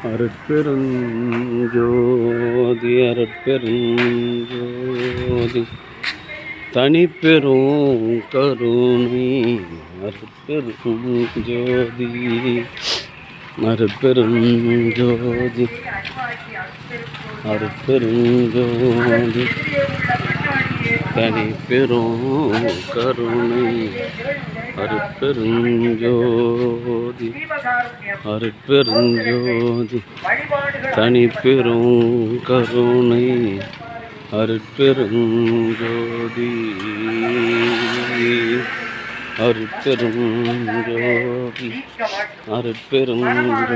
அருட்பெருஞ்சோதி அருட்பெருஞ்சோதி தனிப்பெரும் கருணை அருட்பெருஞ்சோதி அருட்பெருஞ்சோதி அருட்பெருஞ்சோதி தனிப்பெரும் கருணை அருட்பெருஞ்சோதி அருட்பெருஞ்சோதி தனிப்பெரும் கருணை அருட்பெருஞ்சோதி அருட்பெருஞ்சோதி அருட்பெருஞ்சோதி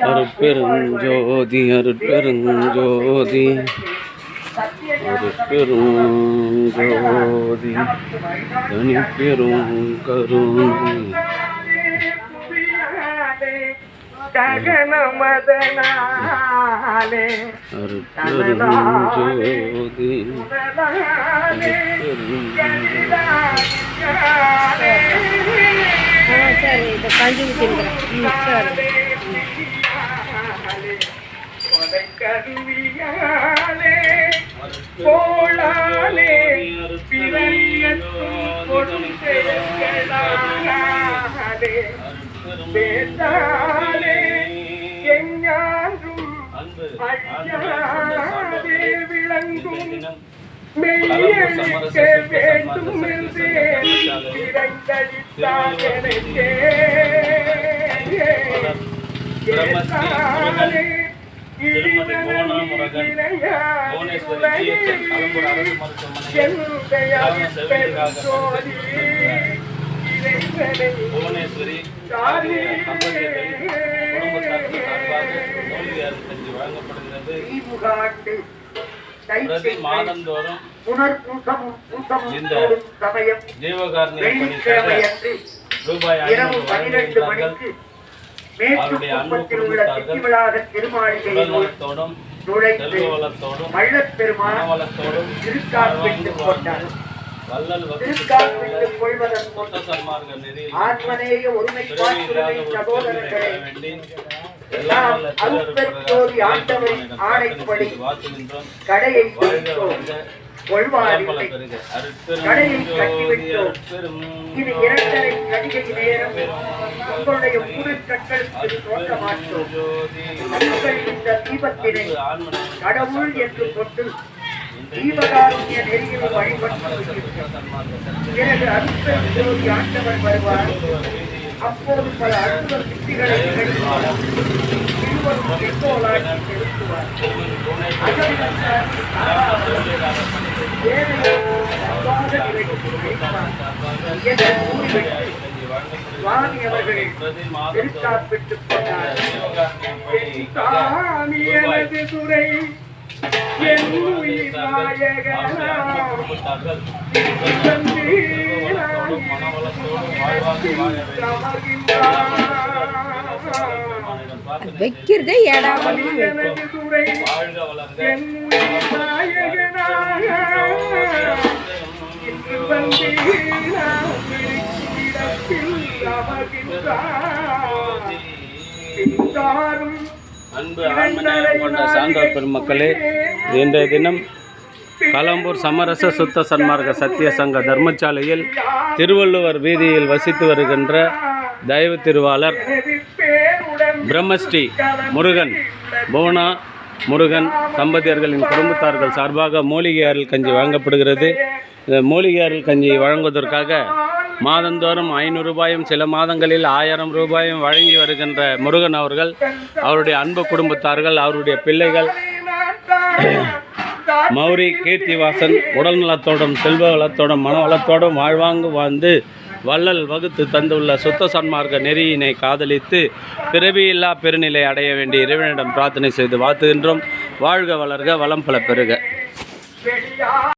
அருட்பெருஞ்சோதி அருட்பெருஞ்சோதி அருட்பெருஞ்சோதி தனிப்பெரும் கருணை அருட்பெருஞ்சோதி சரி இப்போ கஞ்சி ஊற்றிருக்கிறேன் போலாலே பேசாலே எஞ்ஞான்றும் அஞ்சாதே விளங்கும் மெய்யழிக்க வேண்டும் என்றே இறந்தளித்தால் எனக்கே பேசாலே மாதந்தோறும் இந்த ஜீவகாருண்ய ரூபாய் 500 வழங்குகிறார்கள். அவருடைய அன்பு குடும்பத்தார்கள் உடல்நலத்தோடும் செல்வ வளத்தோடும் மனவளத்தோடும் வள்ளல் சன்மார்க்க நெறியில் வேண்டி கடவுள் என்று கொண்டு ஜீவகாருண்ய நெறியில் வழிபட்டு பிறகு அருட்பெருஞ்சோதி ஆண்டவர் வருவார். அப்போது பல அற்புத சித்திகளை நிகழ்த்துவார். இருவரும் செங்கோலாட்சி செலுத்துவார். சுவாமி அவர்கள் திருக்காப்பிட்டுக் கொண்டார். சாமி எனது துறை என் உயிர் வைக்கிறதே ஏடாமல் அன்பு ஆன்மநேயம் கொண்ட சான்றோர் பெருமக்களே, இன்றைய தினம் கலம்பூர் சமரச சுத்த சன்மார்க்க சத்திய சங்க தர்மசாலையில் திருவள்ளுவர் வீதியில் வசித்து வருகின்ற தெய்வ திருவாளர் பிரம்மஸ்ரீ முருகன் புவனா முருகன் தம்பதியர்களின் குடும்பத்தார்கள் சார்பாக மூலிகை அருள் கஞ்சி வழங்கப்படுகிறது. இந்த மூலிகை அருள் கஞ்சியை வழங்குவதற்காக மாதந்தோறும் 500 ரூபாயும் சில மாதங்களில் 1000 ரூபாயும் வழங்கி வருகின்ற முருகன் அவர்கள் அவருடைய அன்பு குடும்பத்தார்கள் அவருடைய பிள்ளைகள் மௌரி கீர்த்திவாசன் உடல் நலத்தோடும் செல்வ வளத்தோடும் மன வளத்தோடும் வாழ்வாங்கு வாழ்ந்து வள்ளல் வகுத்து தந்துள்ள சுத்த சன்மார்க்க நெறியினை காதலித்து பிறவியில்லா பெருநிலை அடைய வேண்டிய இறைவனிடம் பிரார்த்தனை செய்து வாழ்த்துகின்றோம். வாழ்க வளர்க வளம் பல பெறுக.